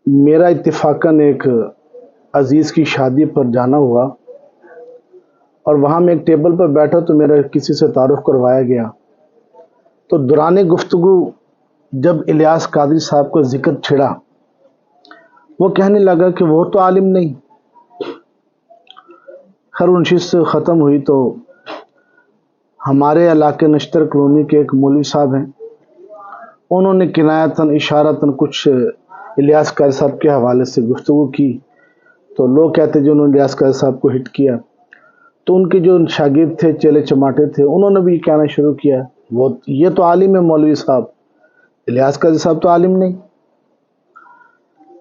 میرا اتفاقاً ایک عزیز کی شادی پر جانا ہوا اور وہاں میں ایک ٹیبل پر بیٹھا تو میرا کسی سے تعارف کروایا گیا، تو دوران گفتگو جب الیاس قادری صاحب کا ذکر چھڑا، وہ کہنے لگا کہ وہ تو عالم نہیں۔ خیر نشست ختم ہوئی تو ہمارے علاقے نشتر کالونی کے ایک مولوی صاحب ہیں، انہوں نے کنایتاً اشارتاً کچھ الیاس قادری صاحب کے حوالے سے گفتگو کی، تو لوگ کہتے جو انہوں نے الیاس قادری صاحب کو ہٹ کیا، تو ان کے جو شاگرد تھے، چیلے چماٹے تھے، انہوں نے بھی کہنا شروع کیا یہ تو عالم ہے مولوی صاحب، الیاس قادری صاحب تو عالم نہیں۔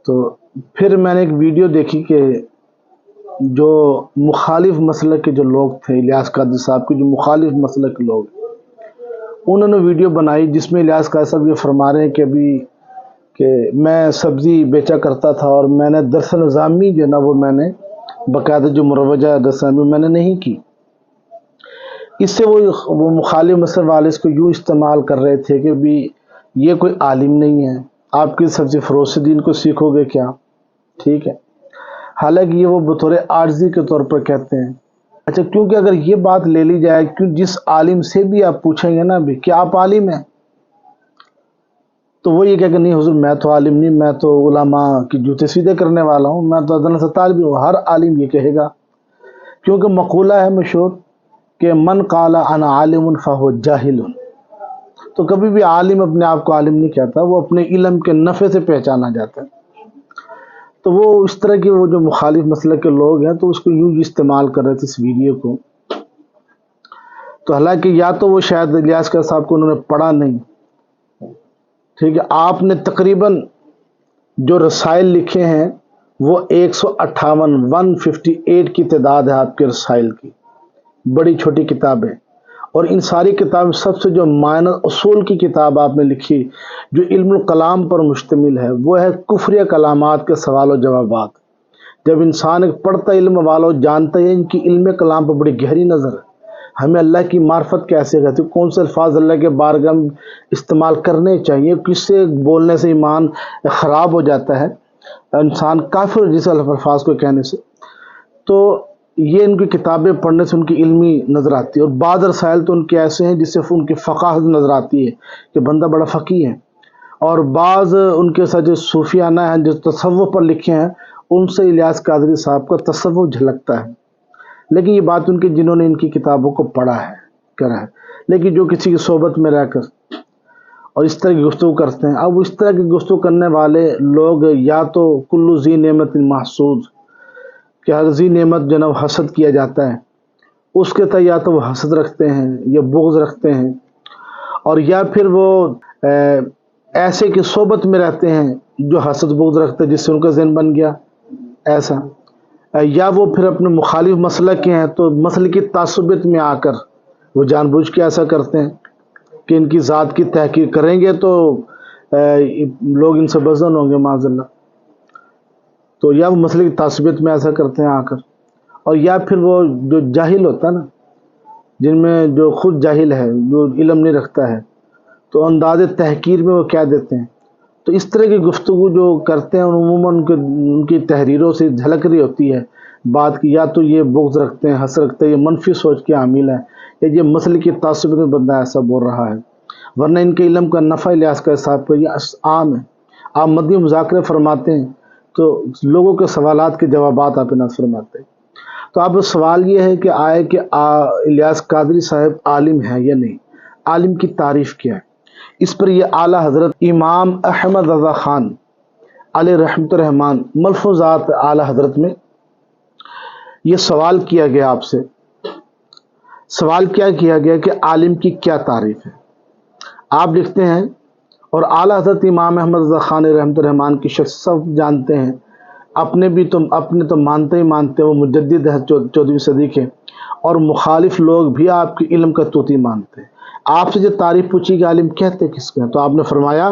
تو پھر میں نے ایک ویڈیو دیکھی کہ جو مخالف مسلک کے جو لوگ تھے الیاس قادری صاحب کے، جو مخالف مسلک کے لوگ، انہوں نے ویڈیو بنائی جس میں الیاس قادری صاحب یہ فرما رہے ہیں کہ میں سبزی بیچا کرتا تھا اور میں نے درس نظامی جو نا وہ میں نے باقاعدہ جو مروجہ درس نظامی میں نے نہیں کی۔ اس سے وہ مخالف مسلک والے اس کو یوں استعمال کر رہے تھے کہ بھی یہ کوئی عالم نہیں ہے، آپ کی سبزی فروش دین کو سیکھو گے کیا؟ ٹھیک ہے، حالانکہ یہ وہ بطور عارضی کے طور پر کہتے ہیں۔ اچھا، کیونکہ اگر یہ بات لے لی جائے کہ جس عالم سے بھی آپ پوچھیں گے نا بھی کیا آپ عالم ہیں، تو وہ یہ کہہ کہ نہیں حضور میں تو عالم نہیں، میں تو علماء کی جوتے سیدھے کرنے والا ہوں، میں تو ادنا سے طالب ہوں۔ ہر عالم یہ کہے گا، کیونکہ مقولہ ہے مشہور کہ من قال انا عالم فہو جاہل۔ تو کبھی بھی عالم اپنے آپ کو عالم نہیں کہتا، وہ اپنے علم کے نفع سے پہچانا جاتا ہے۔ تو وہ اس طرح کے وہ جو مخالف مسلک کے لوگ ہیں تو اس کو یوں استعمال کر رہے تھے اس ویڈیو کو۔ تو حالانکہ یا تو وہ شاید الیاس قادری صاحب کو انہوں نے پڑھا نہیں، ٹھیک ہے، آپ نے تقریباً جو رسائل لکھے ہیں وہ 158 کی تعداد ہے آپ کے رسائل کی، بڑی چھوٹی کتابیں، اور ان ساری کتابیں سب سے جو مائنر اصول کی کتاب آپ نے لکھی جو علم الکلام پر مشتمل ہے وہ ہے کفریہ کلامات کے سوال و جوابات۔ جب انسان ایک پڑھتا علم والو جانتا ہے ان کی علم کلام پر بڑی گہری نظر ہے، ہمیں اللہ کی معرفت کیسے کرتی، کون سے الفاظ اللہ کے بارگاہ میں استعمال کرنے چاہیے، کس سے بولنے سے ایمان خراب ہو جاتا ہے، انسان کافر جس الفاظ کو کہنے سے۔ تو یہ ان کی کتابیں پڑھنے سے ان کی علمی نظر آتی ہے، اور بعض رسائل تو ان کے ایسے ہیں جس سے ان کی فقاہت نظر آتی ہے کہ بندہ بڑا فقیہ ہے، اور بعض ان کے ساتھ جو صوفیانہ ہیں جو تصوف پر لکھے ہیں ان سے الیاس قادری صاحب کا تصوف جھلکتا ہے۔ لیکن یہ بات ان کے جنہوں نے ان کی کتابوں کو پڑھا ہے کرا ہے، لیکن جو کسی کی صحبت میں رہ کر اور اس طرح کی گفتگو کرتے ہیں، اب اس طرح کی گفتگو کرنے والے لوگ یا تو کل ذی نعمت محسود کہ ہر ذی نعمت جو ہے حسد کیا جاتا ہے اس کے تحت یا تو وہ حسد رکھتے ہیں یا بغض رکھتے ہیں، اور یا پھر وہ ایسے کی صحبت میں رہتے ہیں جو حسد بغض رکھتے ہیں جس سے ان کا ذہن بن گیا ایسا، یا وہ پھر اپنے مخالف مسلک کے ہیں تو مسلک کی تعصبیت میں آ کر وہ جان بوجھ کے ایسا کرتے ہیں کہ ان کی ذات کی تحقیق کریں گے تو لوگ ان سے بزن ہوں گے معاذ اللہ، تو یا وہ مسلک کی تعصبیت میں ایسا کرتے ہیں آ کر، اور یا پھر وہ جو جاہل ہوتا ہے نا، جن میں جو خود جاہل ہے جو علم نہیں رکھتا ہے تو انداز تحقیر میں وہ کہہ دیتے ہیں۔ تو اس طرح کی گفتگو جو کرتے ہیں عموماً ان کی تحریروں سے جھلک رہی ہوتی ہے بات کی، یا تو یہ بغض رکھتے ہیں، حسد رکھتے ہیں، یہ منفی سوچ کے حامل ہیں، یا یہ مسئلے کی تعصب میں بندہ ایسا بول رہا ہے، ورنہ ان کے علم کا نفع الیاس قادری صاحب کو یہ عام ہے۔ آپ مدنی مذاکرے فرماتے ہیں تو لوگوں کے سوالات کے جوابات آپ انہیں فرماتے ہیں۔ تو اب سوال یہ ہے کہ کہ الیاس قادری صاحب عالم ہے یا نہیں، عالم کی تعریف کیا ہے؟ اس پر یہ اعلیٰ حضرت امام احمد رضا خان علیہ رحمت الرحمن ملفوظات اعلیٰ حضرت میں یہ سوال کیا گیا، آپ سے سوال کیا گیا کہ عالم کی کیا تعریف ہے؟ آپ لکھتے ہیں، اور اعلیٰ حضرت امام احمد رضا خان علیہ رحمت الرحمن کی شخص سب جانتے ہیں، اپنے تو مانتے ہی مانتے ہیں، وہ مجدد ہے 14ویں صدی کے، اور مخالف لوگ بھی آپ کے علم کا توتی مانتے ہیں۔ آپ سے جو تعریف پوچھی کہ عالم کہتے کس کو ہیں، تو آپ نے فرمایا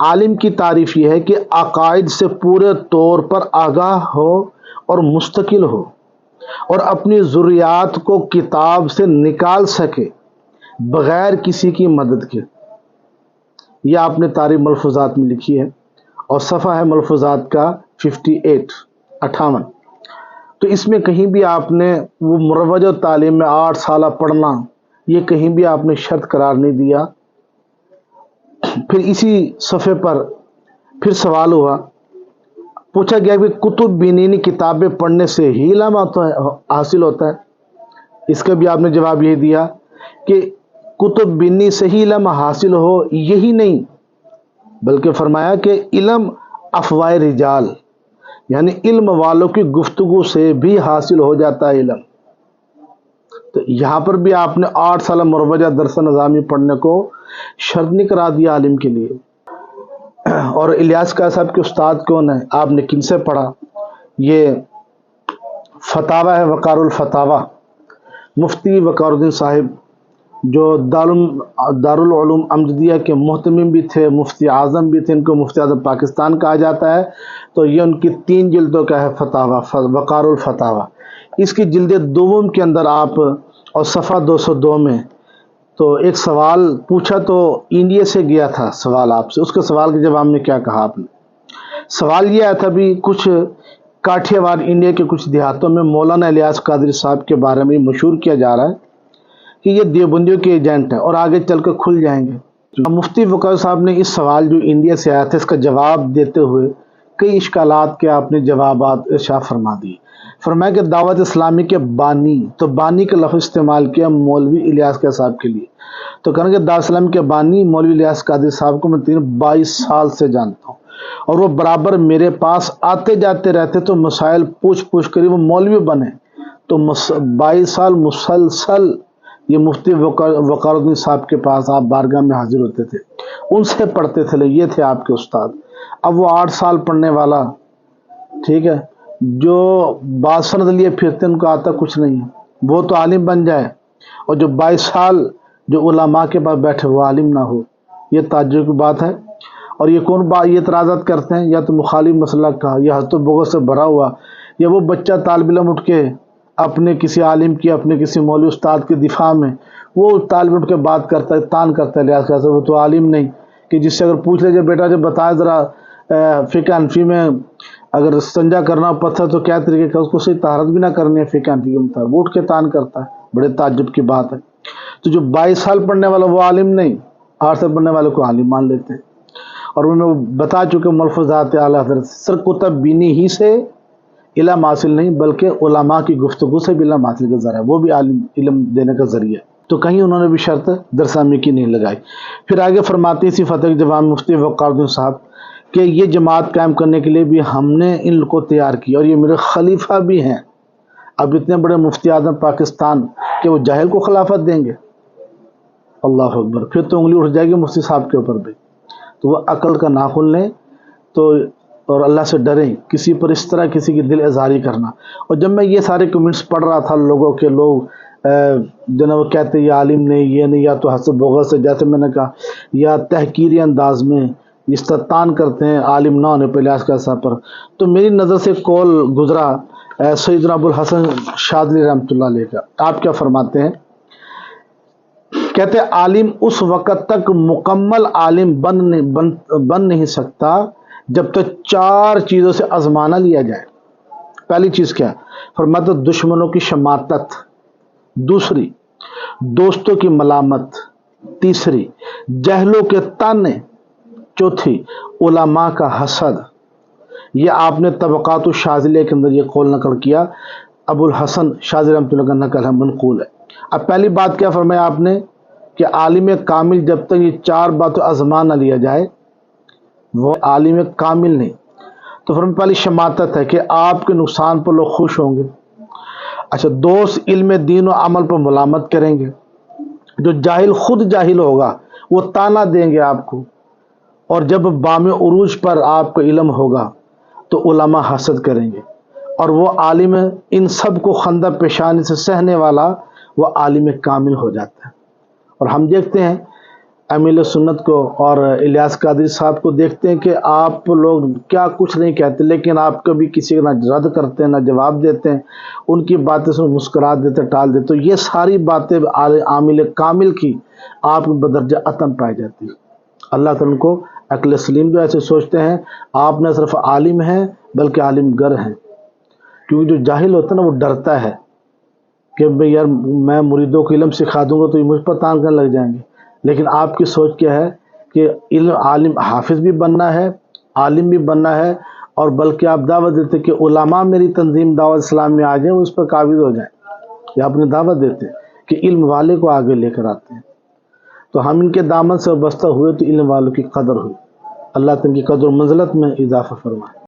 عالم کی تعریف یہ ہے کہ عقائد سے پورے طور پر آگاہ ہو اور مستقل ہو، اور اپنی ضروریات کو کتاب سے نکال سکے بغیر کسی کی مدد کے۔ یہ آپ نے تعریف ملفوظات میں لکھی ہے، اور صفحہ ہے ملفوظات کا 58 تو اس میں کہیں بھی آپ نے وہ مروجہ تعلیم میں 8 سالہ پڑھنا یہ کہیں بھی آپ نے شرط قرار نہیں دیا۔ پھر اسی صفحے پر پھر سوال ہوا، پوچھا گیا کہ کتب بینی کتابیں پڑھنے سے ہی علم حاصل ہوتا ہے؟ اس کا بھی آپ نے جواب یہ دیا کہ کتب بینی سے ہی علم حاصل ہو یہی نہیں، بلکہ فرمایا کہ علم افواہ رجال، یعنی علم والوں کی گفتگو سے بھی حاصل ہو جاتا ہے علم۔ تو یہاں پر بھی آپ نے 8 سالہ مروجہ درس نظامی پڑھنے کو شرط نہیں کرا دیا عالم کے لیے۔ اور الیاس قادری صاحب کے استاد کون ہیں؟ آپ نے کن سے پڑھا؟ یہ فتاوی ہے وقار الفتاوی، مفتی وقار الدین صاحب جو دارالعلوم امجدیہ کے محتمم بھی تھے، مفتی اعظم بھی تھے، ان کو مفتی اعظم پاکستان کہا جاتا ہے۔ تو یہ ان کی 3 جلدوں کا ہے فتاوی وقار الفتاوی۔ اس کی جلد دوم کے اندر آپ اور صفحہ 202 میں تو ایک سوال پوچھا، تو انڈیا سے گیا تھا سوال آپ سے، اس کے سوال کے جواب میں کیا کہا آپ نے؟ سوال یہ آیا تھا بھی کچھ کاٹھیا واد انڈیا کے کچھ دیہاتوں میں مولانا الیاس قادری صاحب کے بارے میں مشہور کیا جا رہا ہے کہ یہ دیوبندیوں کے ایجنٹ ہیں اور آگے چل کر کھل جائیں گے۔ مفتی وقار صاحب نے اس سوال جو انڈیا سے آیا تھا اس کا جواب دیتے ہوئے کئی اشکالات کے آپ نے جوابات ارشاد فرما دیے۔ فرمایا کہ دعوت اسلامی کے بانی، تو بانی کا لفظ استعمال کیا مولوی الیاس قادری صاحب کے لیے، تو کہنا کہ دعوت اسلامی کے بانی مولوی الیاس قادری صاحب کو میں 22 سال سے جانتا ہوں، اور وہ برابر میرے پاس آتے جاتے رہتے، تو مسائل پوچھ کر وہ مولوی بنے۔ تو 22 سال مسلسل یہ مفتی وقار الدین صاحب کے پاس آپ بارگاہ میں حاضر ہوتے تھے، ان سے پڑھتے تھے، یہ تھے آپ کے استاد۔ اب وہ 8 سال پڑھنے والا، ٹھیک ہے، جو باسند لیے پھرتے ان کو آتا کچھ نہیں ہے، وہ تو عالم بن جائے، اور جو 22 سال جو علماء کے پاس بیٹھے وہ عالم نہ ہو، یہ تعجب کی بات ہے۔ اور یہ کون یہ اعتراضات کرتے ہیں؟ یا تو مخالف مسلک کا، یا حسد و بغض سے بھرا ہوا، یا وہ بچہ طالب علم اٹھ کے اپنے کسی عالم کی، اپنے کسی مولوی استاد کے دفاع میں وہ طالب علم اٹھ کے بات کرتا ہے، تان کرتا ہے الیاس قادری صاحب وہ تو عالم نہیں، کہ جس سے اگر پوچھ لے جائے بیٹا جب بتائے ذرا فقہ حنفی میں اگر استنجا کرنا پتھر تو کیا طریقے کا، اس کو صحیح طہارت بھی نہ کرنی ہے فقہ حنفی کے مطابق، وہ اٹھ کے تان کرتا ہے، بڑے تعجب کی بات ہے۔ تو جو 22 سال پڑھنے والا وہ عالم نہیں، 8 سال پڑھنے والے کو عالم مان لیتے ہیں۔ اور انہوں نے بتا چکے ملفوظات اعلیٰ حضرت سر کتب بینی ہی سے علم حاصل نہیں، بلکہ علماء کی گفتگو سے بھی علم حاصل کا ذریعہ، وہ بھی عالم علم دینے کا ذریعہ۔ تو کہیں انہوں نے بھی شرط درسامی کی نہیں لگائی۔ پھر آگے فرماتے اسی فتح کے جواب مفتی وقار الدین صاحب کہ یہ جماعت قائم کرنے کے لیے بھی ہم نے ان کو تیار کیا، اور یہ میرے خلیفہ بھی ہیں۔ اب اتنے بڑے مفتی اعظم پاکستان کہ وہ جاہل کو خلافت دیں گے؟ اللہ اکبر! پھر تو انگلی اٹھ جائے گی مفتی صاحب کے اوپر بھی۔ تو وہ عقل کا ناخن لیں تو، اور اللہ سے ڈریں، کسی پر اس طرح کسی کی دل اظہاری کرنا۔ اور جب میں یہ سارے کمنٹس پڑھ رہا تھا لوگوں کے، لوگ جو وہ کہتے یہ عالم نہیں، یہ نہیں، یا تو حسب بغض سے جیسے میں نے کہا، یا تحقیری انداز میں استحسان کرتے ہیں عالم نہ ہونے پہ الیاس قادری صاحب پر۔ تو میری نظر سے کال گزرا سیدنا ابو الحسن شاذلی رحمۃ اللہ علیہ کا، آپ کیا فرماتے ہیں؟ کہتے ہیں عالم اس وقت تک مکمل عالم بن نہیں سکتا جب تک 4 چیزوں سے آزمانا لیا جائے۔ پہلی چیز کیا؟ فرماتے دشمنوں کی شماتت، دوسری دوستوں کی ملامت، تیسری جہلوں کے طعنے، چوتھی علماء کا حسد۔ یہ آپ نے طبقات الشاذلیہ کے اندر یہ قول نقل کیا، ابو الحسن شاذلی رحمۃ اللہ کا نقل ہے، منقول ہے۔ اب پہلی بات کیا فرمایا آپ نے کہ عالم کامل جب تک یہ 4 باتوں آزما نہ لیا جائے وہ عالم کامل نہیں۔ تو فرمایا پہلی شماتت ہے کہ آپ کے نقصان پر لوگ خوش ہوں گے۔ اچھا، دوست علم دین و عمل پر ملامت کریں گے۔ جو جاہل خود جاہل ہوگا وہ تانا دیں گے آپ کو، اور جب بام عروج پر آپ کا علم ہوگا تو علماء حسد کریں گے، اور وہ عالم ان سب کو خندہ پیشانی سے سہنے والا وہ عالم کامل ہو جاتا ہے۔ اور ہم دیکھتے ہیں امیل سنت کو اور الیاس قادری صاحب کو دیکھتے ہیں کہ آپ لوگ کیا کچھ نہیں کہتے، لیکن آپ کبھی کسی کا نہ رد کرتے ہیں نہ جواب دیتے ہیں، ان کی باتیں سے مسکرا دیتے، ٹال دیتے۔ تو یہ ساری باتیں عامل کامل کی آپ بدرجہ عتم پائی جاتی ہے۔ اللہ تعالیٰ ان کو عقل سلیم جو ایسے سوچتے ہیں آپ نہ صرف عالم ہیں بلکہ عالم گر ہیں، کیونکہ جو جاہل ہوتا ہے نا وہ ڈرتا ہے کہ بھئی یار میں مریدوں کو علم سکھا دوں گا تو یہ مجھ پر تان کرنے لگ جائیں گے، لیکن آپ کی سوچ کیا ہے کہ علم عالم حافظ بھی بننا ہے، عالم بھی بننا ہے، اور بلکہ آپ دعوت دیتے کہ علماء میری تنظیم دعوت اسلام میں آ جائیں، اس پر قابض ہو جائیں، یا اپنی دعوت دیتے کہ علم والے کو آگے لے کر آتے ہیں، تو ہم ان کے دامن سے وابستہ ہوئے تو علم والوں کی قدر ہوئی۔ اللہ تعالیٰ کی قدر و منزلت میں اضافہ فرمائے۔